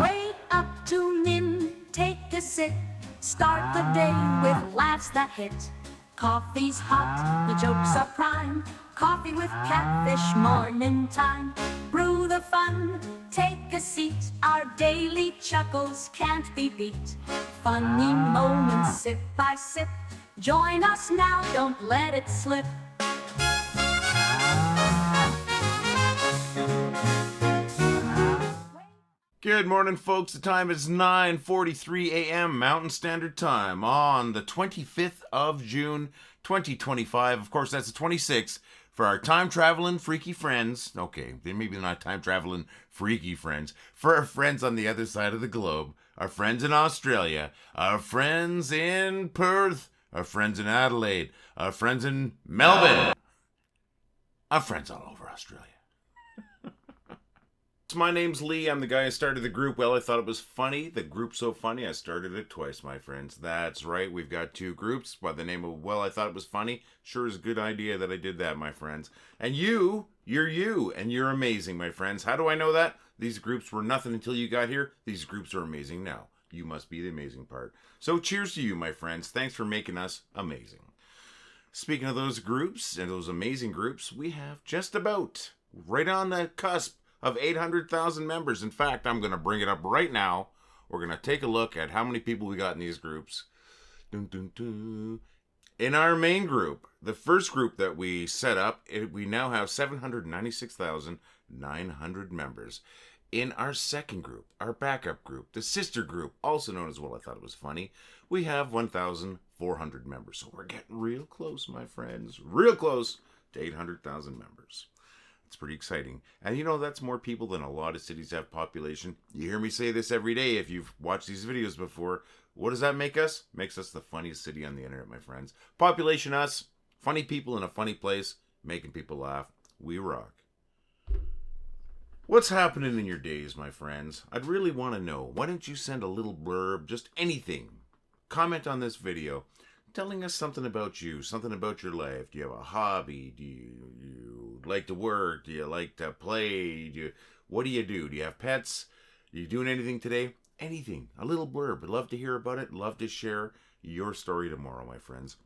Wake up, tune in, take a sip. Start the day with laughs that hit. Coffee's hot, the jokes are prime. Coffee with Catfish, morning time. Brew the fun, take a seat. Our daily chuckles can't be beat. Funny moments, sip by sip. Join us now, don't let it slip. Good morning, folks. The time is 9:43 a.m. Mountain Standard Time on the 25th of June, 2025. Of course, that's the 26th for our time-traveling freaky friends. Okay, they maybe not time-traveling freaky friends. For our friends on the other side of the globe, our friends in Australia, our friends in Perth, our friends in Adelaide, our friends in Melbourne, our friends all over Australia. My name's Lee. I'm the guy who started the group. Well, I thought it was funny. The group's so funny, I started it twice, my friends. That's right. We've got two groups by the name of Well, I Thought It Was Funny. Sure is a good idea that I did that, my friends. And you're you, and you're amazing, my friends. How do I know that? These groups were nothing until you got here. These groups are amazing now. You must be the amazing part. So cheers to you, my friends. Thanks for making us amazing. Speaking of those groups and those amazing groups, we have just about right on the cusp of 800,000 members. In fact, I'm going to bring it up right now. We're going to take a look at how many people we got in these groups. Dun, dun, dun. In our main group, the first group that we set up, we now have 796,900 members. In our second group, our backup group, the sister group, also known as Well, I Thought It Was Funny, we have 1,400 members. So we're getting real close, my friends. Real close to 800,000 members. It's pretty exciting. And you know, that's more people than a lot of cities have population. You hear me say this every day if you've watched these videos before. What does that make us? Makes us the funniest city on the internet, my friends. Population us, funny people in a funny place, making people laugh. We rock. What's happening in your days, my friends? I'd really want to know. Why don't you send a little blurb, just anything. Comment on this video, telling us something about you, something about your life. Do you have a hobby? Do you like to work? Do you like to play? What do you do? Do you have pets? Are you doing anything today? Anything. A little blurb. I'd love to hear about it. Love to share your story tomorrow, my friends.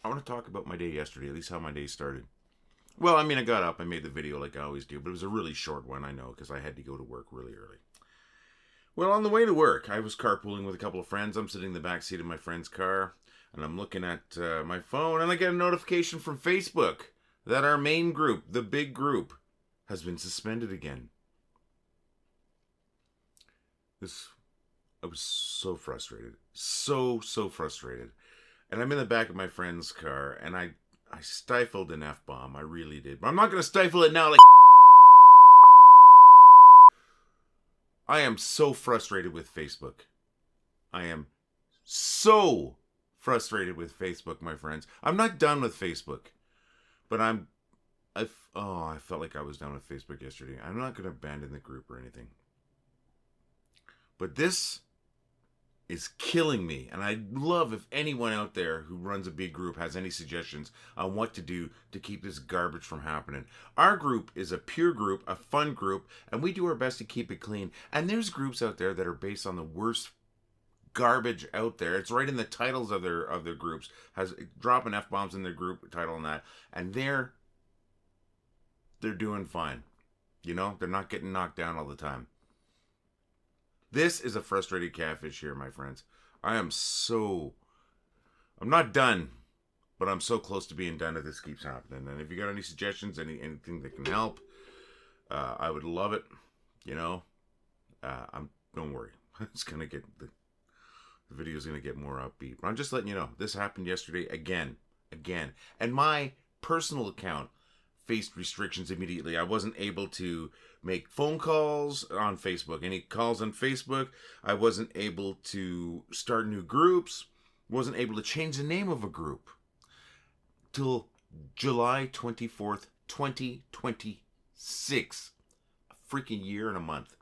I want to talk about my day yesterday, at least how my day started. Well, I mean, I got up, I made the video like I always do, but it was a really short one, I know, because I had to go to work really early. Well, on the way to work, I was carpooling with a couple of friends. I'm sitting in the back seat of my friend's car, and I'm looking at my phone, and I get a notification from Facebook that our main group, the big group, has been suspended again. I was so frustrated. So frustrated. And I'm in the back of my friend's car, and I stifled an F-bomb. I really did. But I'm not going to stifle it now like... I am so frustrated with Facebook. I am so frustrated with Facebook, my friends. I'm not done with Facebook. But I felt like I was done with Facebook yesterday. I'm not going to abandon the group or anything. But this is killing me. And I'd love if anyone out there who runs a big group has any suggestions on what to do to keep this garbage from happening. Our group is a pure group, a fun group, and we do our best to keep it clean. And there's groups out there that are based on the worst garbage out there. It's right in the titles of their groups, has dropping F-bombs in their group title and that. And they're doing fine. You know, they're not getting knocked down all the time. This is a frustrated catfish here, my friends. I'm not done, but I'm so close to being done if this keeps happening. And if you got any suggestions, anything that can help, I would love it. You know, don't worry. It's gonna get the video's gonna get more upbeat. But I'm just letting you know this happened yesterday again, and my personal account faced restrictions immediately. I wasn't able to make phone calls on Facebook. Any calls on Facebook. I wasn't able to start new groups. Wasn't able to change the name of a group till July 24th, 2026. A freaking year and a month.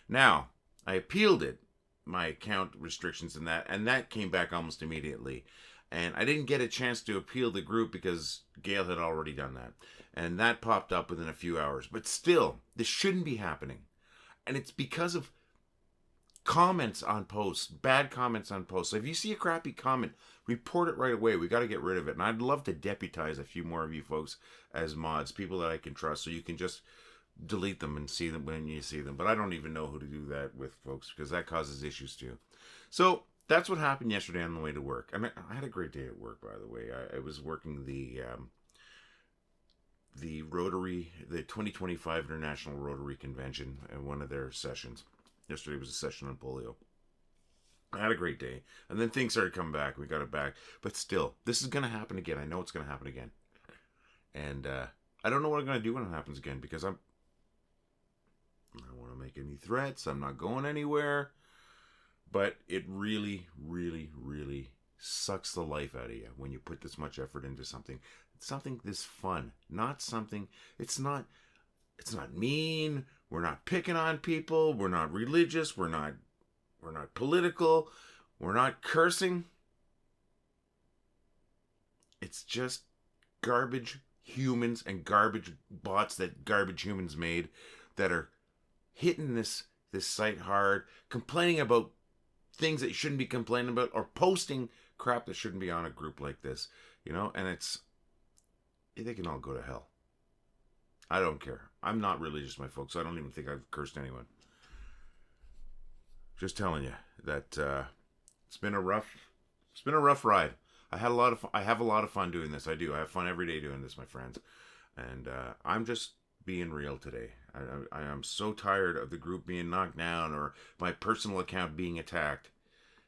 Now, I appealed it, my account restrictions and that came back almost immediately. And I didn't get a chance to appeal the group because Gail had already done that. And that popped up within a few hours. But still, this shouldn't be happening. And it's because of comments on posts, bad comments on posts. So if you see a crappy comment, report it right away. We got to get rid of it. And I'd love to deputize a few more of you folks as mods, people that I can trust, so you can just delete them and see them when you see them. But I don't even know who to do that with, folks, because that causes issues too. So that's what happened yesterday on the way to work. I mean, I had a great day at work, by the way. I was working the Rotary, the 2025 International Rotary Convention, and one of their sessions. Yesterday was a session on polio. I had a great day. And then things started coming back. We got it back. But still, this is going to happen again. I know it's going to happen again. And I don't know what I'm going to do when it happens again, because I don't want to make any threats. I'm not going anywhere. But it really, really, really sucks the life out of you when you put this much effort into something. It's something this fun. Not something... It's not mean. We're not picking on people. We're not religious. We're not political. We're not cursing. It's just garbage humans and garbage bots that garbage humans made that are hitting this site hard, complaining about things that you shouldn't be complaining about, or posting crap that shouldn't be on a group like this, and they can all go to hell. I don't care. I'm not religious, my folks. I don't even think I've cursed anyone. Just telling you that it's been a rough ride. I have a lot of fun doing this. I do. I have fun every day doing this, my friends. And I'm just being real today. I am so tired of the group being knocked down or my personal account being attacked.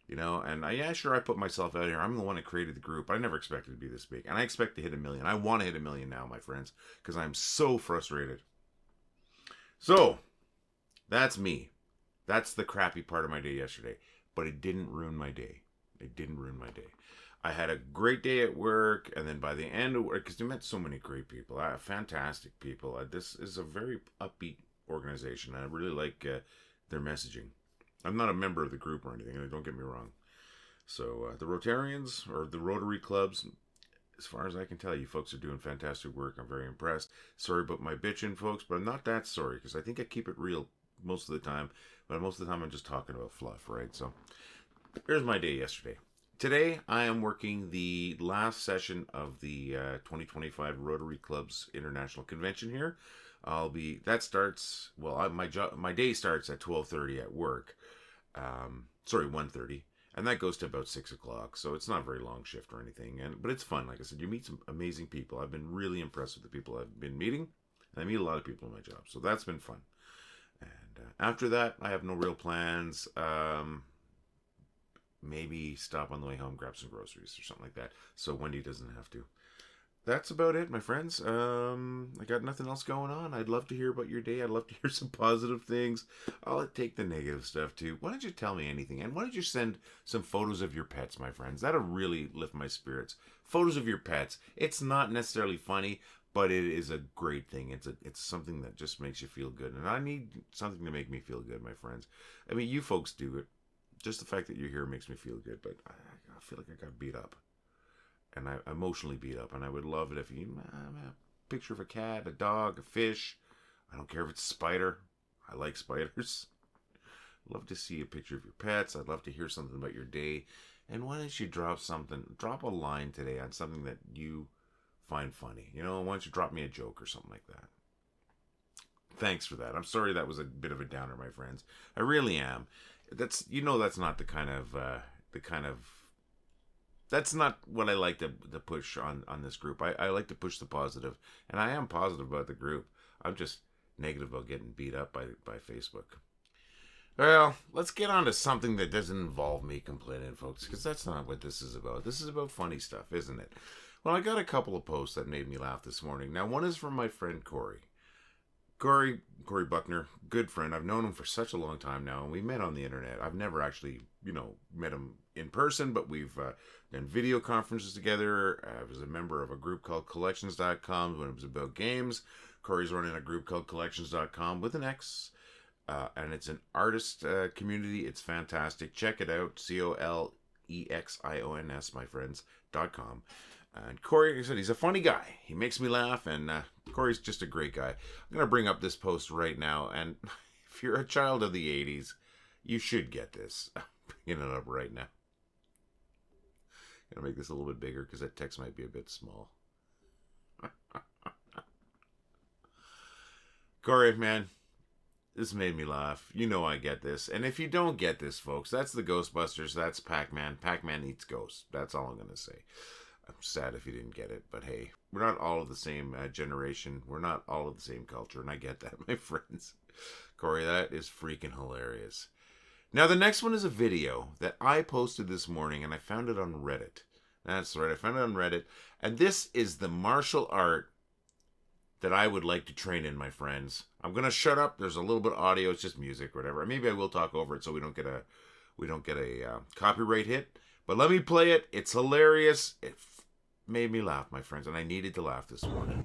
And I put myself out here. I'm the one that created the group. I never expected it to be this big. And I expect to hit 1 million. I want to hit 1 million now, my friends, because I'm so frustrated. So, that's me. That's the crappy part of my day yesterday. But it didn't ruin my day. I had a great day at work, and then by the end of work, because we met so many great people, fantastic people. This is a very upbeat organization. I really like their messaging. I'm not a member of the group or anything, don't get me wrong. So the Rotarians, or the Rotary clubs, as far as I can tell, you folks are doing fantastic work. I'm very impressed. Sorry about my bitching, folks, but I'm not that sorry, because I think I keep it real most of the time. But most of the time I'm just talking about fluff, right? So here's my day yesterday. Today I am working the last session of the 2025 Rotary Clubs International Convention here. My day starts at 12:30 at work. 1:30, and that goes to about 6 o'clock. So it's not a very long shift or anything, but it's fun. Like I said, you meet some amazing people. I've been really impressed with the people I've been meeting, and I meet a lot of people in my job. So that's been fun. And after that, I have no real plans. Maybe stop on the way home, grab some groceries or something like that, so Wendy doesn't have to. That's about it, my friends. I got nothing else going on. I'd love to hear about your day. I'd love to hear some positive things. I'll take the negative stuff too. Why don't you tell me anything? And why don't you send some photos of your pets, my friends? That'll really lift my spirits. Photos of your pets. It's not necessarily funny, but it is a great thing. It's something that just makes you feel good. And I need something to make me feel good, my friends. I mean, you folks do it. Just the fact that you're here makes me feel good, but I feel like I got beat up. And I emotionally beat up, and I would love it if you a picture of a cat, a dog, a fish. I don't care if it's a spider. I like spiders. Love to see a picture of your pets. I'd love to hear something about your day. And why don't you drop a line today on something that you find funny. Why don't you drop me a joke or something like that? Thanks for that. I'm sorry that was a bit of a downer, my friends. I really am. That's not the kind of that's not what I like to push on this group. I like to push the positive, and I am positive about the group. I'm just negative about getting beat up by Facebook. Well, let's get on to something that doesn't involve me complaining, folks, because that's not what this is about. This is about funny stuff, isn't it? Well, I got a couple of posts that made me laugh this morning. Now, one is from my friend Corey. Corey Buckner, good friend. I've known him for such a long time now, and we met on the internet. I've never actually, met him in person, but we've done video conferences together. I was a member of a group called Collections.com when it was about games. Corey's running a group called Collections.com with an X, and it's an artist community. It's fantastic. Check it out, COLEXIONS, my friends, .com. And Corey, like I said, he's a funny guy. He makes me laugh, and Corey's just a great guy. I'm going to bring up this post right now, and if you're a child of the 80s, you should get this. I'm bringing it up right now. I'm going to make this a little bit bigger because that text might be a bit small. Corey, man, this made me laugh. You know I get this. And if you don't get this, folks, that's the Ghostbusters. That's Pac-Man. Pac-Man eats ghosts. That's all I'm going to say. I'm sad if you didn't get it, but hey, we're not all of the same generation. We're not all of the same culture, and I get that, my friends. Corey, that is freaking hilarious. Now, the next one is a video that I posted this morning, and I found it on Reddit. That's right, I found it on Reddit. And this is the martial art that I would like to train in, my friends. I'm going to shut up. There's a little bit of audio. It's just music or whatever. Maybe I will talk over it so we don't get a copyright hit. But let me play it. It's hilarious. It made me laugh, my friends, and I needed to laugh this morning.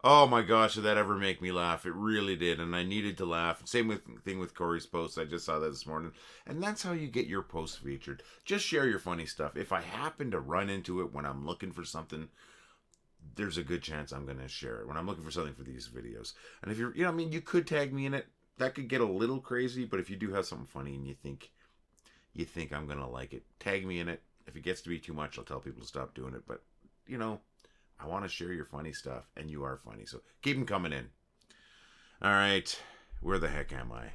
Oh my gosh, did that ever make me laugh? It really did, and I needed to laugh. Same thing with Corey's post. I just saw that this morning. And that's how you get your posts featured. Just share your funny stuff. If I happen to run into it when I'm looking for something, there's a good chance I'm going to share it when I'm looking for something for these videos. And if you're, you could tag me in it. That could get a little crazy, but if you do have something funny and you think I'm going to like it, tag me in it. If it gets to be too much, I'll tell people to stop doing it. But, I want to share your funny stuff, and you are funny, so keep them coming in. All right, where the heck am I?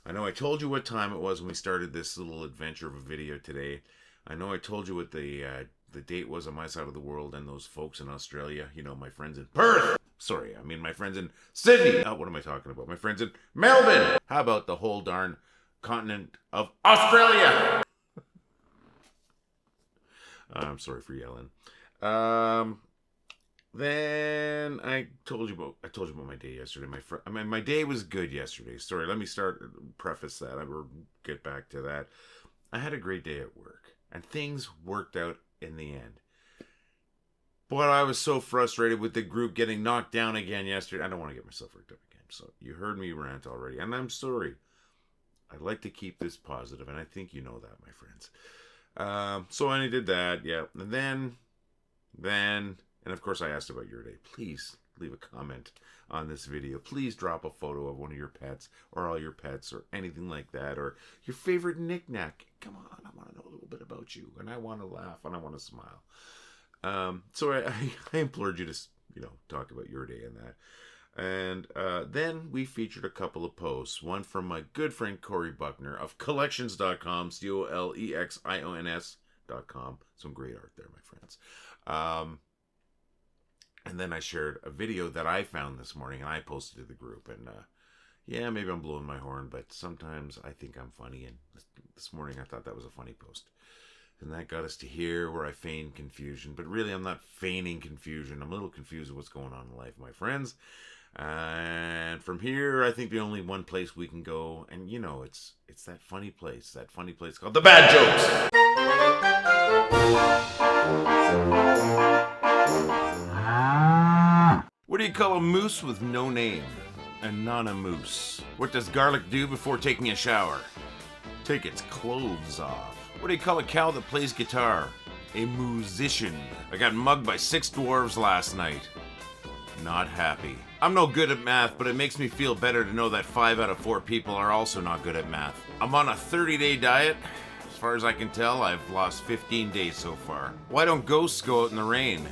I know I told you what time it was when we started this little adventure of a video today. I know I told you what the date was on my side of the world, and those folks in Australia, my friends in Perth. Sorry, I mean my friends in Sydney. Oh, what am I talking about? My friends in Melbourne. How about the whole darn continent of Australia? I'm sorry for yelling. Then I told you about my day yesterday. My day was good yesterday. Sorry, let me preface that. I will get back to that. I had a great day at work, and things worked out in the end. But I was so frustrated with the group getting knocked down again yesterday. I don't want to get myself worked up again. So you heard me rant already, and I'm sorry. I'd like to keep this positive, and I think you know that, my friends. So I did that, yeah. And then. And of course I asked about your day. Please leave a comment on this video. Please drop a photo of one of your pets or all your pets or anything like that, or your favorite knick-knack. Come on, I want to know a little bit about you, and I want to laugh and I want to smile. So I implored you to talk about your day and that. And then we featured a couple of posts. One from my good friend Corey Buckner of collections.com, colextions.com. Some great art there, my friends. And then I shared a video that I found this morning, and I posted to the group. And yeah, maybe I'm blowing my horn, but sometimes I think I'm funny. And this morning I thought that was a funny post. And that got us to here where I feign confusion. But really, I'm not feigning confusion. I'm a little confused with what's going on in life, my friends. And from here, I think the only one place we can go, and it's that funny place called the Bad Jokes. What do you call a moose with no name? And not a moose. What does garlic do before taking a shower? Take its clothes off. What do you call a cow that plays guitar? A musician. I got mugged by 6 dwarves last night. Not happy. I'm no good at math, but it makes me feel better to know that 5 out of 4 people are also not good at math. I'm on a 30-day diet. As far as I can tell, I've lost 15 days so far. Why don't ghosts go out in the rain?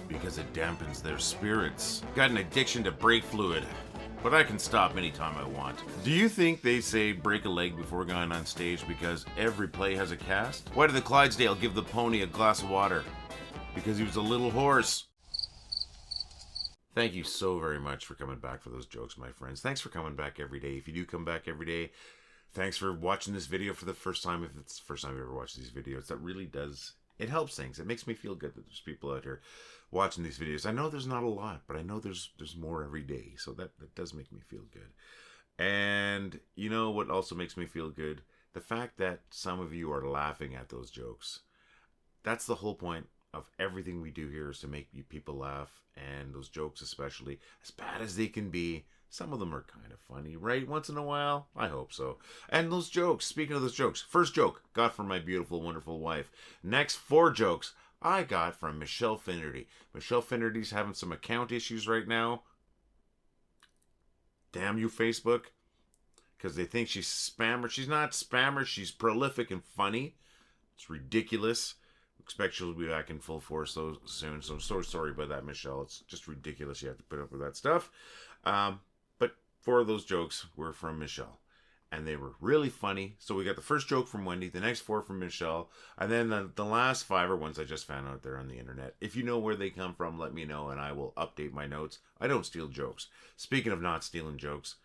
Because it dampens their spirits. Got an addiction to brake fluid, but I can stop anytime I want. Do you think they say break a leg before going on stage because every play has a cast? Why did the Clydesdale give the pony a glass of water? Because he was a little horse. Thank you so very much for coming back for those jokes, my friends. Thanks for coming back every day. If you do come back every day, thanks for watching this video for the first time. If it's the first time you ever watched these videos, that really does, it helps things. It makes me feel good that there's people out here watching these videos. I know there's not a lot, but I know there's more every day. So that does make me feel good. And you know what also makes me feel good? The fact that some of you are laughing at those jokes. That's the whole point of everything we do here, is to make you people laugh. And those jokes, especially, as bad as they can be, some of them are kind of funny, right? Once in a while, I hope so. And those jokes, speaking of those jokes, first joke got from my beautiful, wonderful wife. Next 4 jokes I got from Michelle Finnerty. Michelle Finnerty's having some account issues right now. Damn you, Facebook. Because they think she's spammer. She's not spammer. She's prolific and funny. It's ridiculous. Expect she'll be back in full force so soon. So I'm so sorry about that, Michelle. It's just ridiculous you have to put up with that stuff. But 4 of those jokes were from Michelle. And they were really funny. So we got the first joke from Wendy, the next 4 from Michelle, and then the last 5 are ones I just found out there on the internet. If you know where they come from, let me know and I will update my notes. I don't steal jokes. Speaking of not stealing jokes,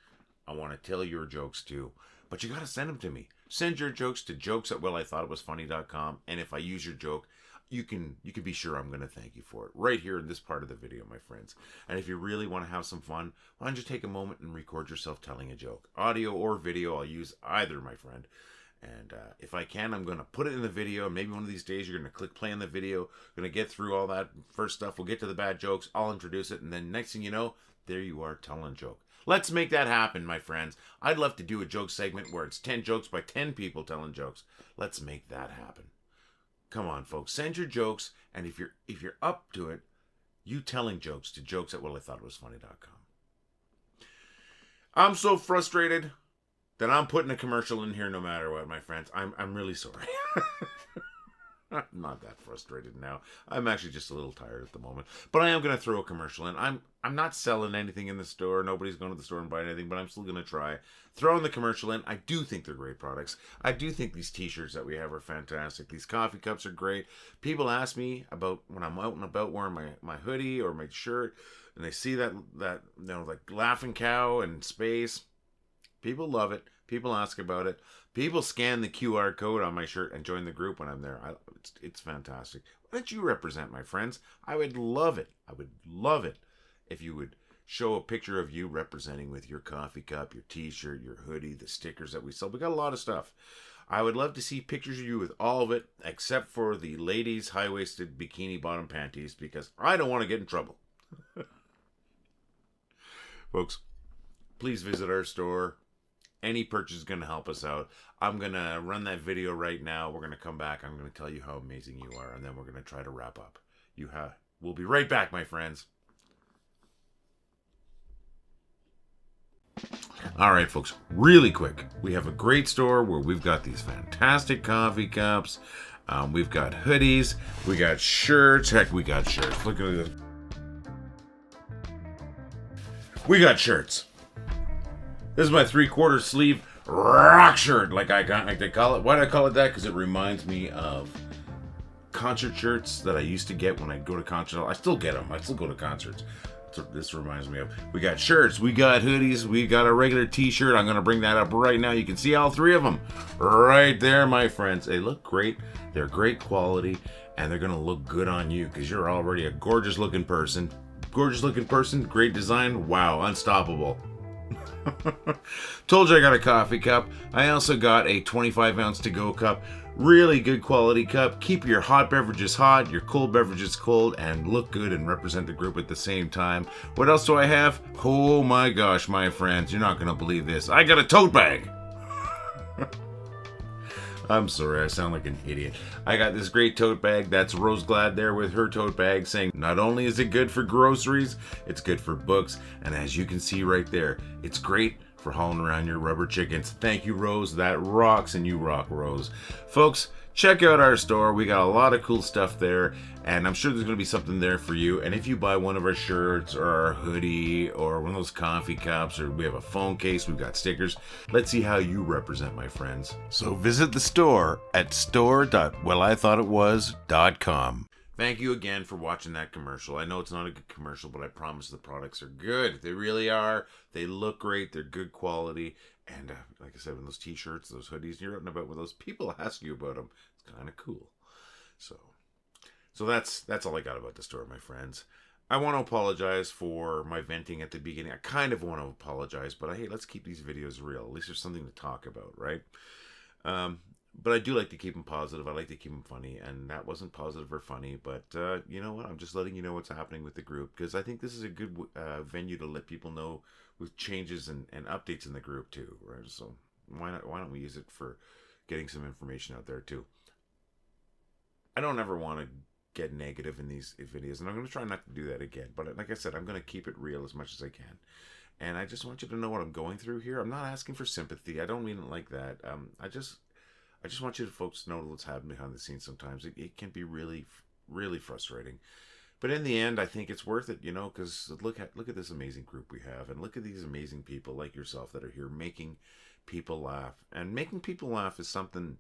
I want to tell your jokes too. But you got to send them to me. Send your jokes to jokes@wellithoughitwasfunny.com, and if I use your joke, you can be sure I'm going to thank you for it right here in this part of the video, my friends. And if you really want to have some fun, why don't you take a moment and record yourself telling a joke? Audio or video, I'll use either, my friend. And if I can, I'm going to put it in the video. And maybe one of these days you're going to click play on the video. Going to get through all that first stuff. We'll get to the bad jokes. I'll introduce it. And then next thing you know, there you are telling a joke. Let's make that happen, my friends. I'd love to do a joke segment where it's 10 jokes by 10 people telling jokes. Let's make that happen. Come on, folks. Send your jokes, and if you're up to it, you telling jokes to jokes@wellithoughitwasfunny.com. I'm so frustrated that I'm putting a commercial in here no matter what, my friends. I'm really sorry. I'm not that frustrated now. I'm actually just a little tired at the moment. But I am going to throw a commercial in. I'm not selling anything in the store. Nobody's going to the store and buying anything, but I'm still going to try. Throwing the commercial in. I do think they're great products. I do think these t-shirts that we have are fantastic. These coffee cups are great. People ask me about when I'm out and about wearing my hoodie or my shirt, and they see that like Laughing Cow and space. People love it. People ask about it. People scan the QR code on my shirt and join the group when I'm there. It's fantastic. Why don't you represent, my friends? I would love it. I would love it if you would show a picture of you representing with your coffee cup, your t-shirt, your hoodie, the stickers that we sell. We got a lot of stuff. I would love to see pictures of you with all of it, except for the ladies' high-waisted bikini bottom panties, because I don't want to get in trouble. Folks, please visit our store. Any purchase is going to help us out. I'm going to run that video right now. We're going to come back. I'm going to tell you how amazing you are, and then we're going to try to wrap up. We'll be right back, my friends. All right, folks, really quick. We have a great store where we've got these fantastic coffee cups. We've got hoodies. We got shirts. Heck, we got shirts. Look at this. We got shirts. This is my 3/4 sleeve rock shirt, like they call it. Why do I call it that? Because it reminds me of concert shirts that I used to get when I go to concerts. I still get them. I still go to concerts. That's what this reminds me of. We got shirts. We got hoodies. We got a regular t-shirt. I'm going to bring that up right now. You can see all 3 of them right there, my friends. They look great. They're great quality, and they're going to look good on you because you're already a gorgeous looking person. Gorgeous looking person. Great design. Wow. Unstoppable. Told you I got a coffee cup. I also got a 25-ounce to-go cup. Really good quality cup. Keep your hot beverages hot, your cold beverages cold, and look good and represent the group at the same time. What else do I have? Oh my gosh, my friends, you're not going to believe this. I got a tote bag. I'm sorry, I sound like an idiot. I got this great tote bag. That's Rose Glad there with her tote bag saying not only is it good for groceries, it's good for books. And as you can see right there, it's great for hauling around your rubber chickens. Thank you, Rose. That rocks, and you rock, Rose. Folks, check out our store. We got a lot of cool stuff there, and I'm sure there's going to be something there for you. And if you buy one of our shirts or our hoodie or one of those coffee cups, or we have a phone case, we've got stickers. Let's see how you represent, my friends. So visit the store at store.wellithoughitwas.com. Thank you again for watching that commercial. I know it's not a good commercial, but I promise the products are good. They really are. They look great. They're good quality. And like I said, with those t-shirts, those hoodies, you're out and about with those, people ask you about them. It's kind of cool. So So that's all I got about the story, my friends. I want to apologize for my venting at the beginning. I kind of want to apologize, but hey, let's keep these videos real. At least there's something to talk about, right? But I do like to keep them positive. I like to keep them funny, and that wasn't positive or funny. But you know what? I'm just letting you know what's happening with the group, because I think this is a good venue to let people know with changes and updates in the group too, right? So why don't we use it for getting some information out there too? I don't ever want to get negative in these videos, and I'm going to try not to do that again. But like I said, I'm going to keep it real as much as I can. And I just want you to know what I'm going through here. I'm not asking for sympathy. I don't mean it like that. I just want you to folks to know what's happening behind the scenes sometimes. It can be really, really frustrating. But in the end, I think it's worth it, you know, because look at this amazing group we have, and look at these amazing people like yourself that are here making people laugh. And making people laugh is something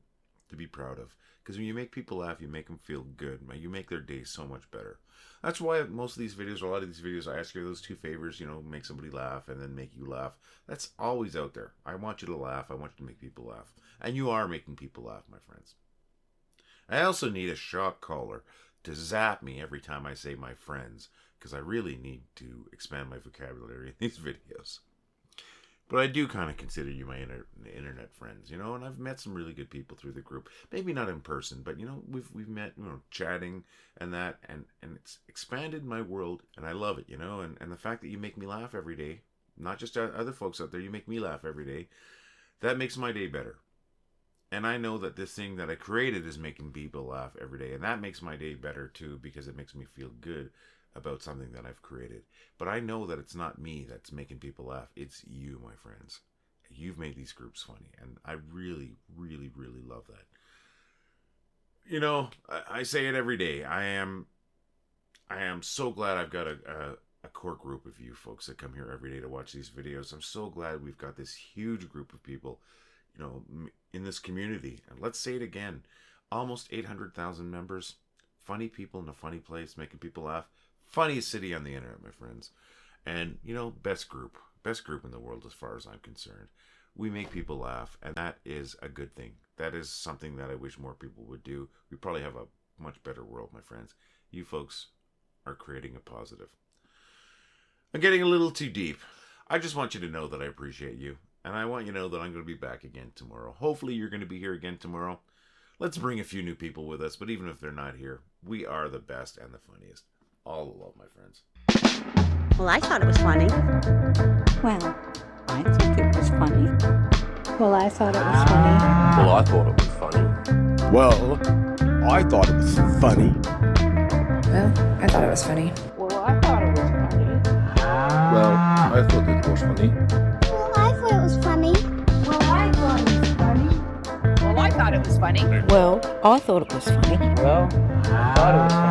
to be proud of, because when you make people laugh, you make them feel good. You make their day so much better. That's why most of these videos, or a lot of these videos, I ask you those two favors, you know, make somebody laugh and then make you laugh. That's always out there. I want you to laugh. I want you to make people laugh. And you are making people laugh, my friends. I also need a shock collar to zap me every time I say my friends, because I really need to expand my vocabulary in these videos. But I do kind of consider you my internet friends, you know, and I've met some really good people through the group. Maybe not in person, but, you know, we've met, you know, chatting and that, and it's expanded my world, and I love it, you know, and the fact that you make me laugh every day, not just other folks out there, you make me laugh every day, that makes my day better. And I know that this thing that I created is making people laugh every day, and that makes my day better too, because it makes me feel good about something that I've created. But I know that it's not me that's making people laugh. It's you, my friends. You've made these groups funny, and I really, really, really love that. You know, I say it every day. I am so glad I've got a core group of you folks that come here every day to watch these videos. I'm so glad we've got this huge group of people, you know, in this community. And let's say it again, almost 800,000 members, funny people in a funny place, making people laugh. Funniest city on the internet, my friends. And, you know, best group in the world as far as I'm concerned. We make people laugh, and that is a good thing. That is something that I wish more people would do. We probably have a much better world, my friends. You folks are creating a positive. I'm getting a little too deep. I just want you to know that I appreciate you, and I want you to know that I'm going to be back again tomorrow. Hopefully you're going to be here again tomorrow. Let's bring a few new people with us, but even if they're not here, we are the best and the funniest. All the love, my friends. Well, I thought it was funny. Well, I think it was funny. Well, I thought it was funny. Well, I thought it was funny. Well, I thought it was funny. Well, I thought it was funny. Well, I thought it was funny. Well, I thought it was funny. Well, I thought it was funny. Well, I thought it was funny. Well, I thought it was funny. Well, I thought it was funny. Well, I thought it was funny.